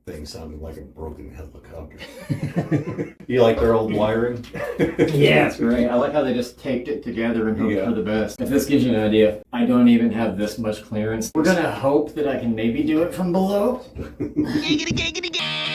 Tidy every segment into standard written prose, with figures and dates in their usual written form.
Thing sounded like a broken helicopter. You like their old wiring? Yeah, it's great. I like how they just taped it together and hoped for the best. If this gives you an idea, I don't even have this much clearance. We're gonna hope that I can maybe do it from below. Giggity, giggity, giggity.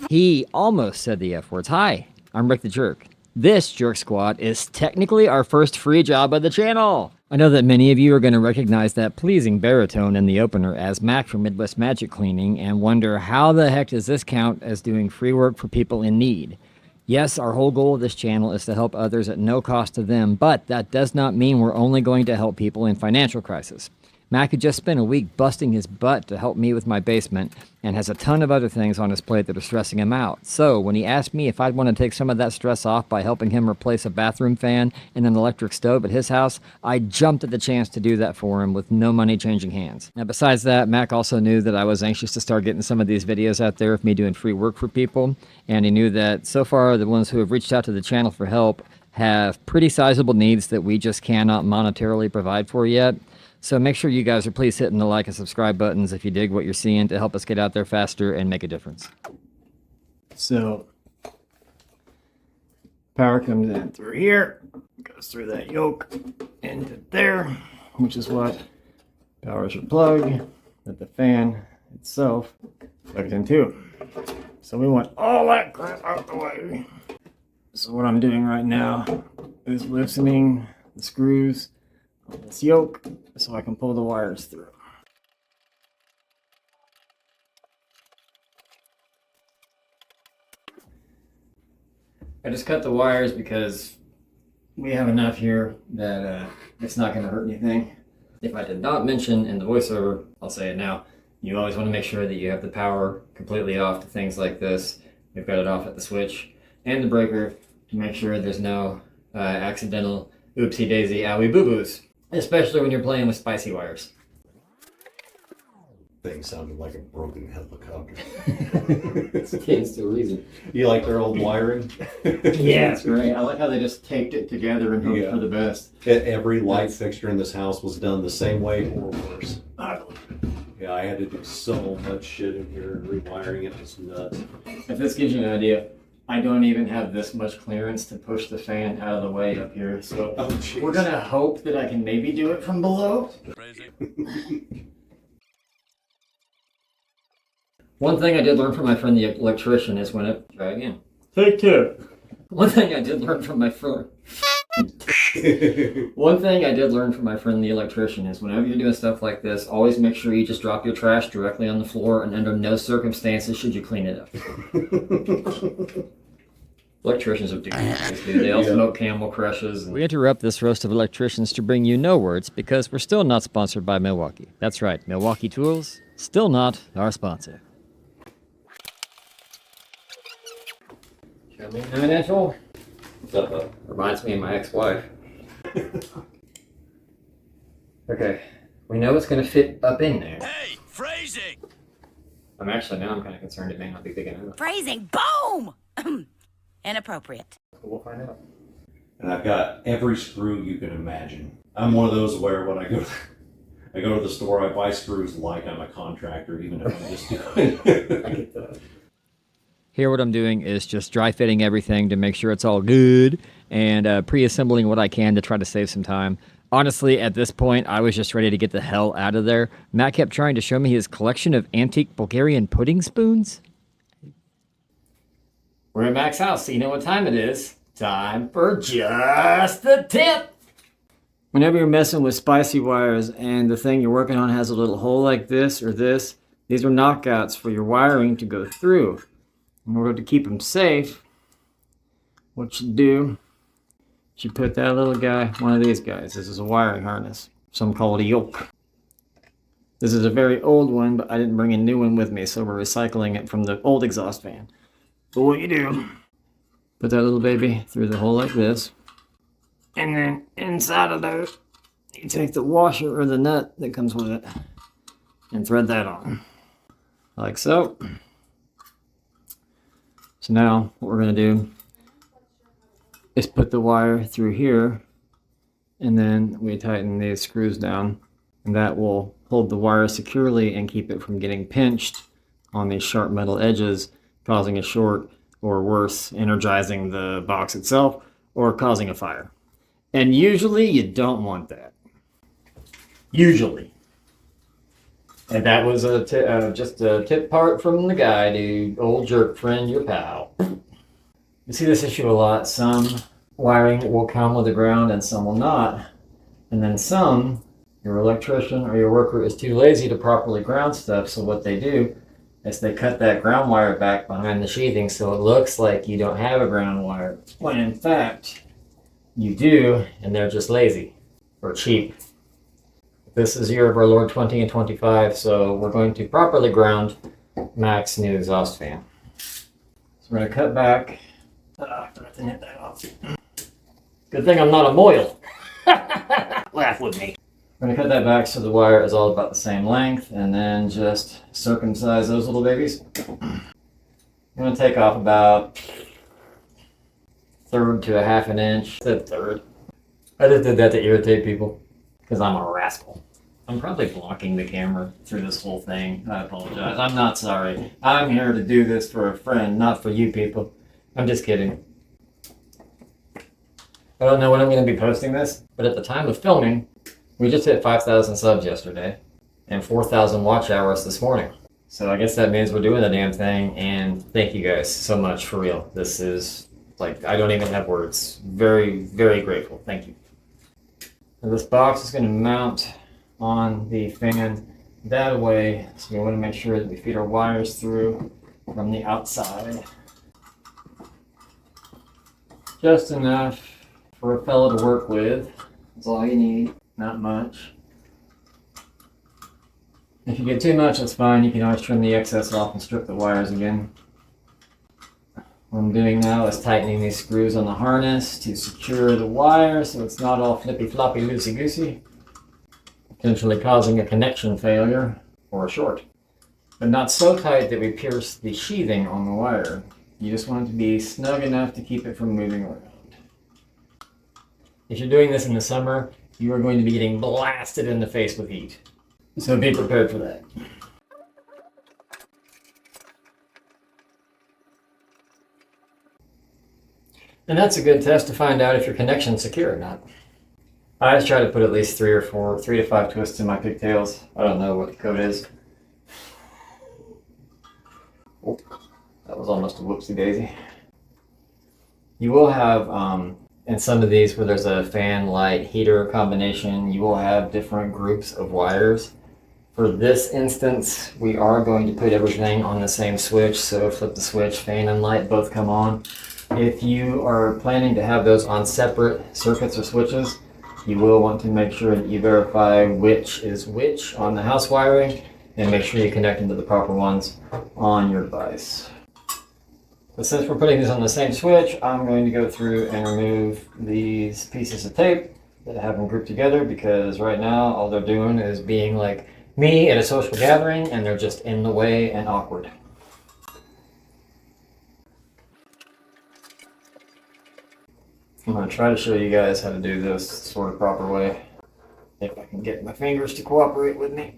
He almost said the F words. Hi, I'm Rick the Jerk. This Jerk Squad is technically our first free job of the channel. I know that many of you are going to recognize that pleasing baritone in the opener as Mac from Midwest Magic Cleaning and wonder how the heck does this count as doing free work for people in need. Yes, our whole goal of this channel is to help others at no cost to them, but that does not mean we're only going to help people in financial crisis. Mac had just spent a week busting his butt to help me with my basement and has a ton of other things on his plate that are stressing him out. So when he asked me if I'd want to take some of that stress off by helping him replace a bathroom fan and an electric stove at his house, I jumped at the chance to do that for him with no money changing hands. Now besides that, Mac also knew that I was anxious to start getting some of these videos out there of me doing free work for people, and he knew that so far the ones who have reached out to the channel for help have pretty sizable needs that we just cannot monetarily provide for yet. So make sure you guys are please hitting the like and subscribe buttons if you dig what you're seeing to help us get out there faster and make a difference. So, power comes in through here, goes through that yoke into there, which is what powers your plug that the fan itself plugs into. So we want all that crap out the way. So what I'm doing right now is loosening the screws on this yoke so I can pull the wires through. I just cut the wires because we have enough here that it's not going to hurt anything. If I did not mention in the voiceover, I'll say it now. You always want to make sure that you have the power completely off to things like this. We've got it off at the switch and the breaker to make sure there's no accidental oopsie daisy owie boo boos. Especially when you're playing with spicy wires. Thing sounded like a broken helicopter. Stands to reason. You like their old wiring? Yeah, it's great. I like how they just taped it together and hoped for the best. Every light fixture in this house was done the same way or worse. Yeah, I had to do so much shit in here and rewiring it was nuts. If this gives you an idea, I don't even have this much clearance to push the fan out of the way up here, so we're gonna hope that I can maybe do it from below. One thing I did learn from my friend the electrician is when it... Try again. Take two. One thing I did learn from my friend... One thing I did learn from my friend the electrician is whenever you're doing stuff like this, always make sure you just drop your trash directly on the floor and under no circumstances should you clean it up. Electricians are doing they all smoke Camel Crushes. And... We interrupt this roast of electricians to bring you no words because we're still not sponsored by Milwaukee. That's right, Milwaukee Tools, still not our sponsor. Show me 9-inch hole. What's up? Reminds me of my ex-wife. Okay, we know it's going to fit up in there. Hey, phrasing! I'm kind of concerned it may not be big enough. Phrasing, boom! Inappropriate. We'll find out. And I've got every screw you can imagine. I'm one of those where when I go to the store, I buy screws like I'm a contractor, even if I'm just doing I get that. Here what I'm doing is just dry fitting everything to make sure it's all good and pre-assembling what I can to try to save some time. Honestly, at this point, I was just ready to get the hell out of there. Matt kept trying to show me his collection of antique Bulgarian pudding spoons. We're at Mac's house, so you know what time it is. Time for just the tip! Whenever you're messing with spicy wires and the thing you're working on has a little hole like this or this, these are knockouts for your wiring to go through. In order to keep them safe, what you do is you put that little guy, one of these guys. This is a wiring harness. Some call it a yoke. This is a very old one, but I didn't bring a new one with me, so we're recycling it from the old exhaust fan. But what you do, put that little baby through the hole like this, and then inside of there, you take the washer or the nut that comes with it and thread that on. like so. So now what we're going to do is put the wire through here, and then we tighten these screws down, and that will hold the wire securely and keep it from getting pinched on these sharp metal edges, causing a short, or worse, energizing the box itself or causing a fire. And usually you don't want that. Usually. And that was just a tip part from the guy, dude. Old jerk friend, your pal. You see this issue a lot. Some wiring will come with the ground and some will not. And then some, your electrician or your worker is too lazy to properly ground stuff, so what they do is they cut that ground wire back behind the sheathing so it looks like you don't have a ground wire, when in fact you do, and they're just lazy or cheap. This is year of our Lord 20 and 25, so we're going to properly ground Mac's new exhaust fan. So we're going to cut back. I forgot to nip that off. Good thing I'm not a mohel. Laugh with me. We're going to cut that back so the wire is all about the same length, and then just circumcise those little babies. I'm going to take off about 1/3 to 1/2 inch. I said 1/3. I just did that to irritate people because I'm a rascal. I'm probably blocking the camera through this whole thing. I apologize. I'm not sorry. I'm here to do this for a friend, not for you people. I'm just kidding. I don't know when I'm going to be posting this, but at the time of filming, we just hit 5,000 subs yesterday and 4,000 watch hours this morning. So I guess that means we're doing the damn thing, and thank you guys so much, for real. This is, like, I don't even have words. Very, very grateful. Thank you. Now this box is going to mount on the fan that way, so we want to make sure that we feed our wires through from the outside. Just enough for a fellow to work with. That's all you need. Not much. If you get too much, that's fine. You can always trim the excess off and strip the wires again. What I'm doing now is tightening these screws on the harness to secure the wire so it's not all flippy floppy loosey goosey, potentially causing a connection failure or a short. But not so tight that we pierce the sheathing on the wire. You just want it to be snug enough to keep it from moving around. If you're doing this in the summer, you are going to be getting blasted in the face with heat. So be prepared for that. And that's a good test to find out if your connection's secure or not. I always try to put at least 3 to 5 twists in my pigtails. I don't know what the code is. Oh, that was almost a whoopsie daisy. You will have, in some of these where there's a fan, light, heater combination, you will have different groups of wires. For this instance, we are going to put everything on the same switch, so flip the switch, fan and light both come on. If you are planning to have those on separate circuits or switches, you will want to make sure that you verify which is which on the house wiring, and make sure you connect them to the proper ones on your device. But since we're putting these on the same switch, I'm going to go through and remove these pieces of tape that have them grouped together, because right now all they're doing is being like me at a social gathering, and they're just in the way and awkward. I'm going to try to show you guys how to do this sort of proper way, if I can get my fingers to cooperate with me.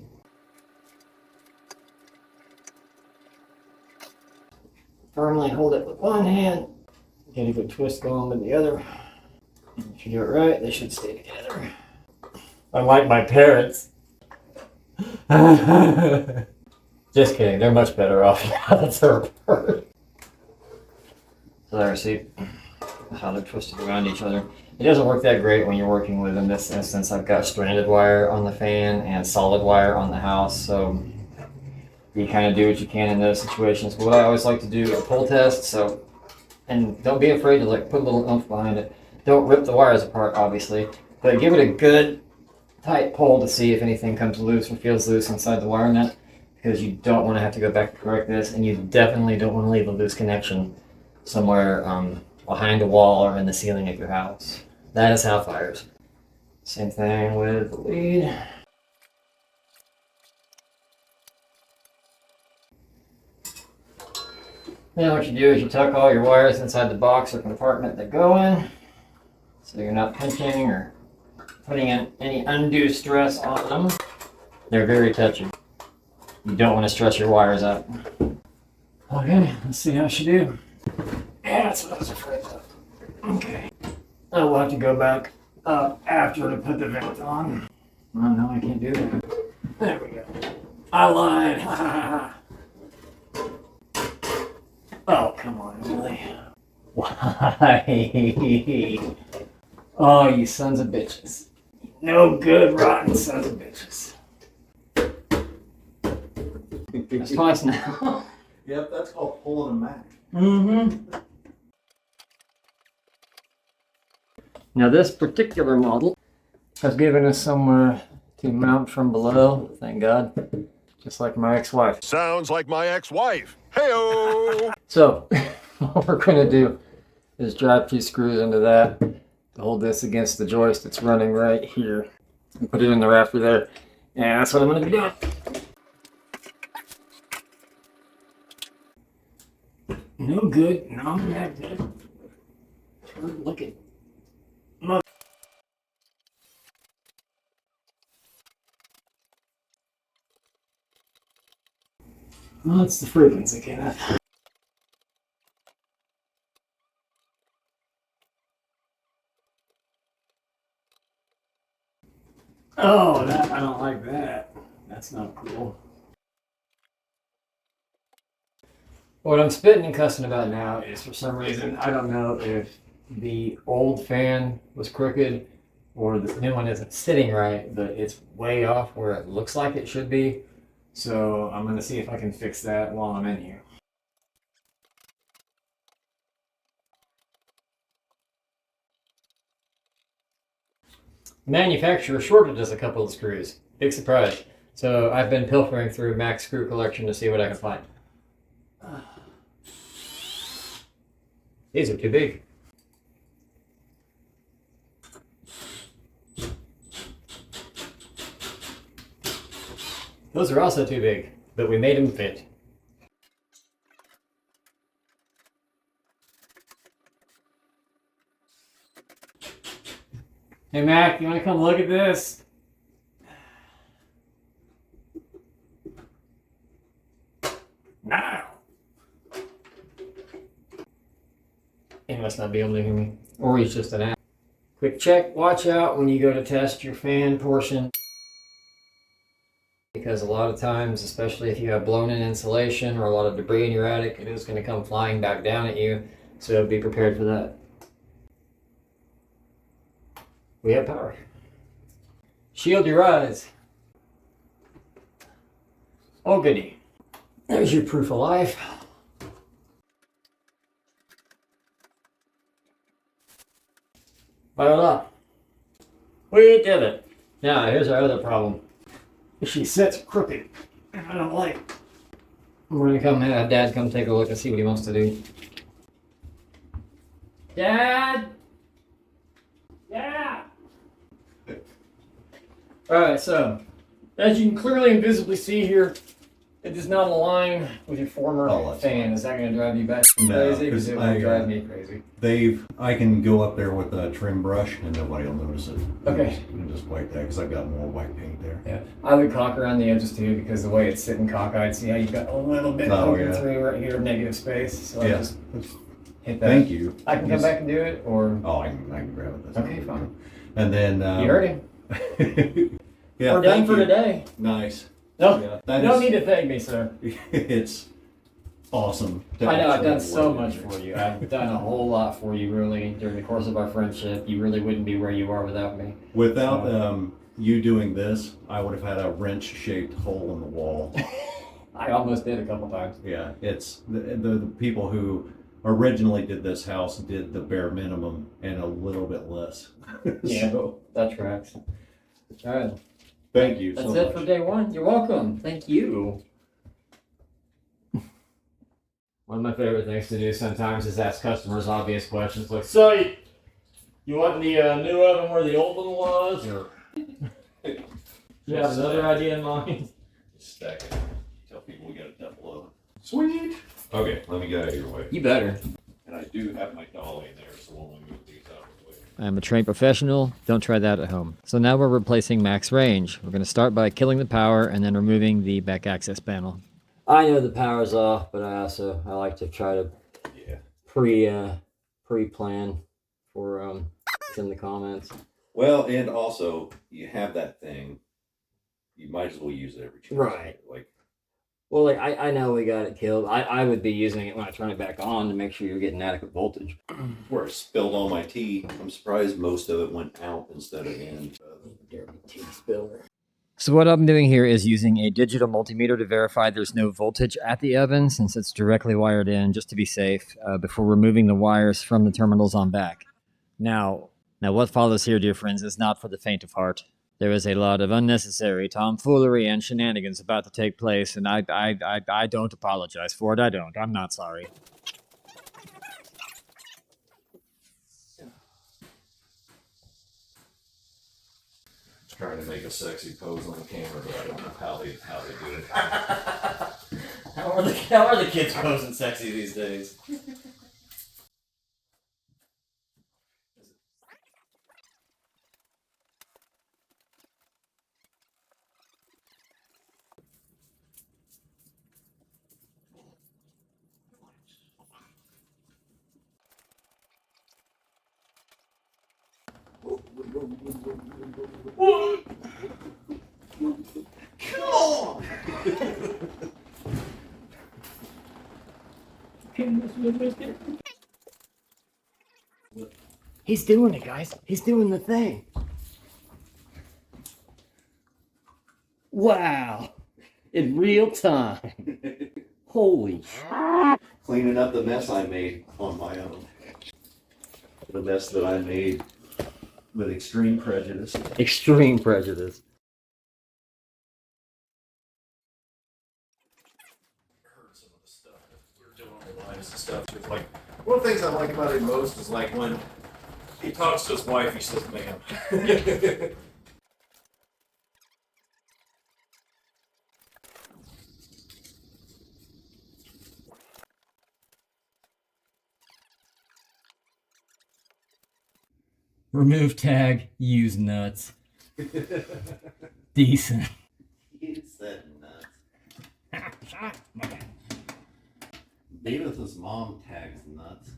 Firmly hold it with one hand, get a good twist going with the other. And if you do it right, they should stay together. Unlike my parents. Just kidding, they're much better off now that they're apart. So there, see how they're twisted around each other. It doesn't work that great when you're working with, in this instance, I've got stranded wire on the fan and solid wire on the house, so you kind of do what you can in those situations. But what I always like to do is a pull test, so, and don't be afraid to like put a little oomph behind it. Don't rip the wires apart, obviously, but give it a good tight pull to see if anything comes loose or feels loose inside the wire nut, because you don't want to have to go back and correct this, and you definitely don't want to leave a loose connection somewhere behind a wall or in the ceiling of your house. That is how fires. Same thing with the lead. Then what you do is you tuck all your wires inside the box or compartment that go in, so you're not pinching or putting in any undue stress on them. They're very touchy. You don't want to stress your wires out. Okay, let's see how she do. Yeah, that's what I was afraid of. Okay. I will have to go back up after to put the vent on. Oh no, I can't do that. There we go. I lied. Oh, come on, really? Why? Oh, you sons of bitches. No good, rotten sons of bitches. That's twice now. Yep, that's called pulling a Mac. Mm-hmm. Now this particular model has given us somewhere to mount from below, thank God. Just like my ex-wife. Sounds like my ex-wife. Hey-o! So, what we're going to do is drive 2 screws into that to hold this against the joist that's running right here. And put it in the rafter there. And that's what I'm going to be doing. No good, no magnet. Look at mother. Well, it's the frequency, Kenneth. Oh, that, I don't like that. That's not cool. What I'm spitting and cussing about now is, for some reason, I don't know if the old fan was crooked or the new one isn't sitting right, but it's way off where it looks like it should be. So I'm going to see if I can fix that while I'm in here. Manufacturer shorted us a couple of screws. Big surprise. So I've been pilfering through Mac's screw collection to see what I can find. These are too big. Those are also too big, but we made them fit. Hey Mac, you want to come look at this? Now! He must not be able to hear me. Or he's just an ass. Quick check, watch out when you go to test your fan portion. Because a lot of times, especially if you have blown in insulation or a lot of debris in your attic, it is going to come flying back down at you. So be prepared for that. We have power. Shield your eyes. Oh goody. There's your proof of life. Voila. We did it. Now here's our other problem. She sits crooked. I don't like it. We're gonna come have Dad come take a look and see what he wants to do. Dad! Yeah! Alright, so as you can clearly and visibly see here, it does not align with your former fan. Is that going to drive you back crazy? Because it will drive me crazy. I can go up there with a trim brush and nobody will notice it. Okay. And just wipe that because I've got more white paint there. Yeah. I would caulk around the edges too because the way it's sitting cockeyed, see how you've got a little bit poking through right here, negative space. So I just hit that. Thank you. I can come back and do it, or? Oh, I can grab it. That's okay, fine. And then... you heard him. Yeah, we're done for today. Nice. No, yeah, you don't need to thank me, sir. It's awesome. I know, I've done so much for you. I've done a whole lot for you, really, during the course of our friendship. You really wouldn't be where you are without me. Without you doing this, I would have had a wrench-shaped hole in the wall. I almost did a couple times. Yeah, it's the people who originally did this house did the bare minimum and a little bit less. Yeah, that tracks. All right. Thank you so much. That's it for day one. You're welcome. Thank you. One of my favorite things to do sometimes is ask customers obvious questions like, so, you want the new oven where the old one was, or you have another idea in mind? Stack it. Tell people we got a double oven. Sweet. Okay, let me get out of your way. You better. And I do have my dolly in there, so we'll only move these out of the way. I'm a trained professional. Don't try that at home. So now we're replacing max range. We're going to start by killing the power and then removing the back access panel. I know the power's off, but I like to try to pre-plan for it's in the comments. Well, and also you have that thing. You might as well use it every chance. Right. Like, Well, I know we got it killed. I would be using it when I turn it back on to make sure you're getting adequate voltage. where I spilled all my tea. I'm surprised most of it went out instead of in. Dirty tea spiller. So what I'm doing here is using a digital multimeter to verify there's no voltage at the oven since it's directly wired in, just to be safe, before removing the wires from the terminals on back. Now what follows here, dear friends, is not for the faint of heart. There is a lot of unnecessary tomfoolery and shenanigans about to take place, and I don't apologize for it. I don't. I'm not sorry. Trying to make a sexy pose on the camera, but I don't know how they do it. How are the kids posing sexy these days? He's doing it, guys. He's doing the thing. Wow. In real time. Holy. Cleaning up the mess I made on my own. The mess that I made with extreme prejudice. Extreme prejudice. Heard some of the stuff that we're doing on the lives and stuff. It's like, one of the things I like about it most is like when he talks to his wife, he says, ma'am. Remove tag, use nuts. Decent. He said nuts. David's mom tags nuts.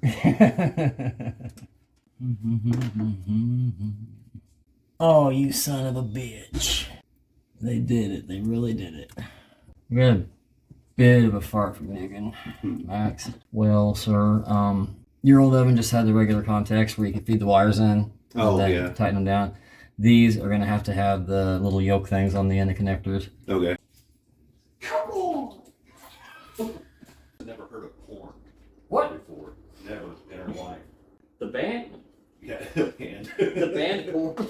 Oh, you son of a bitch. They did it. They really did it. We got a bit of a fart from Megan. Max. Well, sir, your old oven just had the regular contacts where you can feed the wires in. Oh, then yeah. Tighten them down. These are going to have the little yoke things on the end of connectors. Okay. Come on! I've never heard of porn. What? Before. Never in her life. The band? Yeah, and The band porn?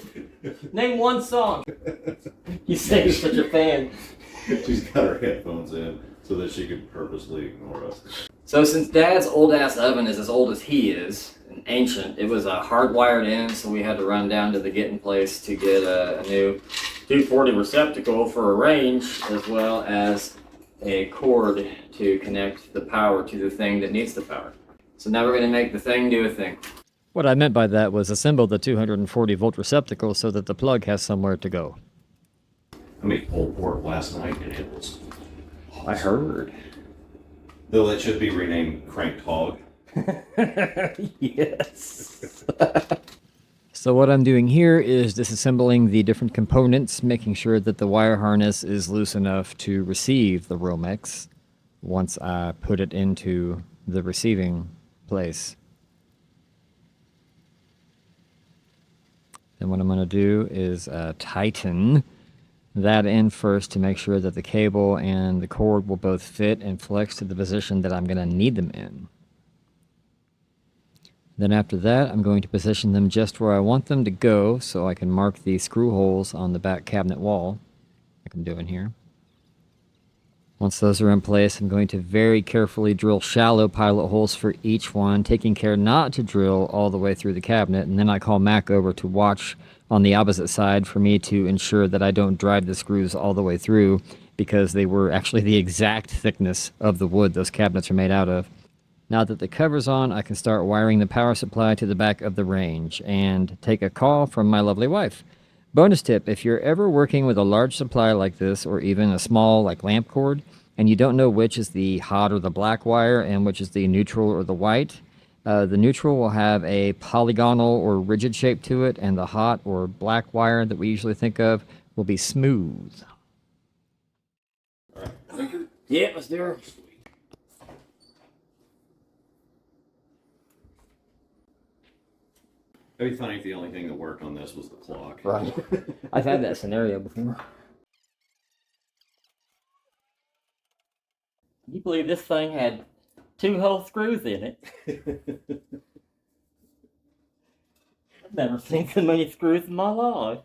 Name one song. You say you're such a fan. she's got her headphones in so that she could purposely ignore us. So since Dad's old-ass oven is as old as he is, and ancient, it was hardwired in, so we had to run down to the getting place to get a new 240 receptacle for a range, as well as a cord to connect the power to the thing that needs the power. So now we're going to make the thing do a thing. What I meant by that was assemble the 240 volt receptacle so that the plug has somewhere to go. I made pulled pork last night and it was awesome. I heard. Though that should be renamed Cranked Hog. Yes. So what I'm doing here is disassembling the different components, making sure that the wire harness is loose enough to receive the Romex once I put it into the receiving place. Then what I'm going to do is tighten that in first to make sure that the cable and the cord will both fit and flex to the position that I'm going to need them in. Then after that, I'm going to position them just where I want them to go so I can mark the screw holes on the back cabinet wall, like I'm doing here. Once those are in place, I'm going to very carefully drill shallow pilot holes for each one, taking care not to drill all the way through the cabinet, and then I call Mac over to watch on the opposite side for me to ensure that I don't drive the screws all the way through, because they were actually the exact thickness of the wood those cabinets are made out of. Now that the cover's on, I can start wiring the power supply to the back of the range and take a call from my lovely wife. Bonus tip, if you're ever working with a large supply like this, or even a small like lamp cord, and you don't know which is the hot or the black wire and which is the neutral or the white, the neutral will have a polygonal or rigid shape to it, and the hot or black wire that we usually think of will be smooth. Yeah, let's do it. It'd be funny if the only thing that worked on this was the clock. Right. I've had that scenario before. Can you believe this thing had 2 whole screws in it? I've never seen so many screws in my life.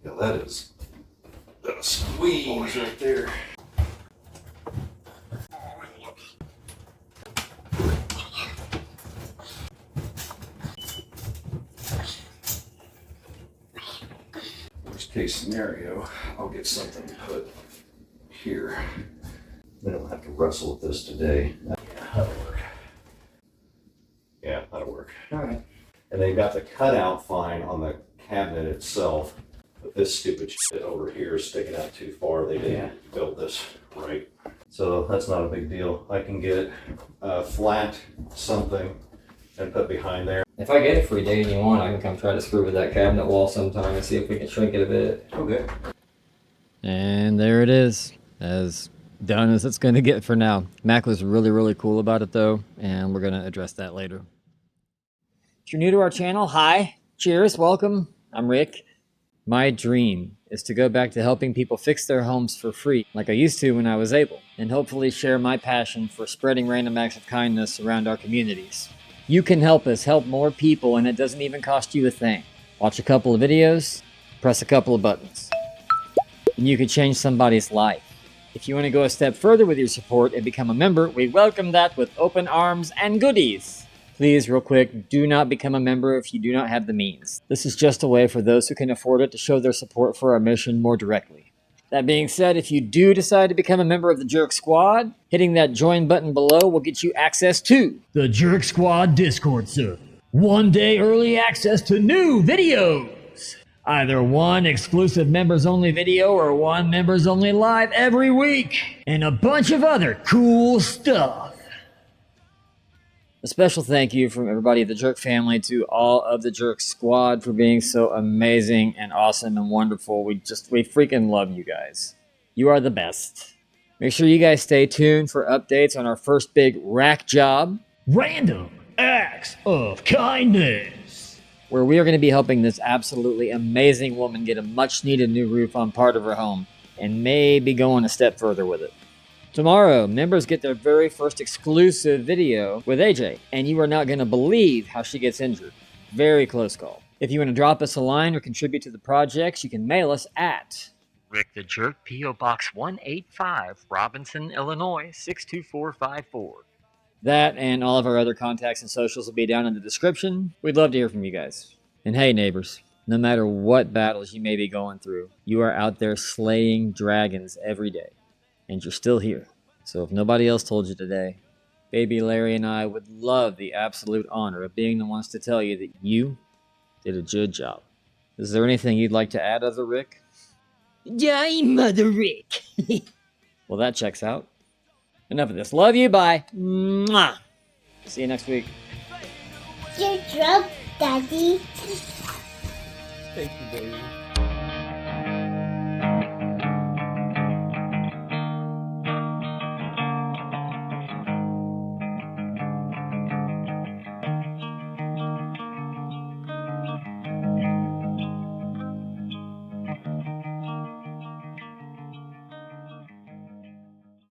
Yeah, that is a squeeze right there. Worst case scenario, I'll get something to put here. Then I'll have to wrestle with this today. Yeah, that'll work. Yeah, that'll work. All right. And they got the cutout fine on the cabinet itself, but this stupid shit over here is sticking out too far. They didn't build this right. So that's not a big deal. I can get a flat something and put behind there. If I get a free day and you want, I can come try to screw with that cabinet wall sometime and see if we can shrink it a bit. Okay. And there it is, as done as it's going to get for now. Mac was really, really cool about it though, and we're going to address that later. If you're new to our channel, hi, cheers, welcome. I'm Rick. My dream is to go back to helping people fix their homes for free, like I used to when I was able, and hopefully share my passion for spreading random acts of kindness around our communities. You can help us help more people, and it doesn't even cost you a thing. Watch a couple of videos, press a couple of buttons, and you can change somebody's life. If you want to go a step further with your support and become a member, we welcome that with open arms and goodies. Please, real quick, do not become a member if you do not have the means. This is just a way for those who can afford it to show their support for our mission more directly. That being said, if you do decide to become a member of the Jerk Squad, hitting that join button below will get you access to the Jerk Squad Discord server. 1 day early access to new videos. Either one exclusive members only video or one members only live every week. And a bunch of other cool stuff. a special thank you from everybody at the Jerk family to all of the Jerk Squad for being so amazing and awesome and wonderful. We freaking love you guys. You are the best. Make sure you guys stay tuned for updates on our first big RAK job, Random Acts of Kindness, where we are going to be helping this absolutely amazing woman get a much needed new roof on part of her home and maybe going a step further with it. Tomorrow, members get their very first exclusive video with AJ, and you are not going to believe how she gets injured. Very close call. If you want to drop us a line or contribute to the projects, you can mail us at Rick the Jerk, P.O. Box 185, Robinson, Illinois, 62454. that, and all of our other contacts and socials will be down in the description. We'd love to hear from you guys. And hey, neighbors, no matter what battles you may be going through, you are out there slaying dragons every day. And you're still here. So if nobody else told you today, Baby Larry and I would love the absolute honor of being the ones to tell you that you did a good job. Is there anything you'd like to add, other Rick? Die, Mother Rick. Well, that checks out. Enough of this. Love you. Bye. Mwah. See you next week. You're drunk, Daddy. Thank you, baby.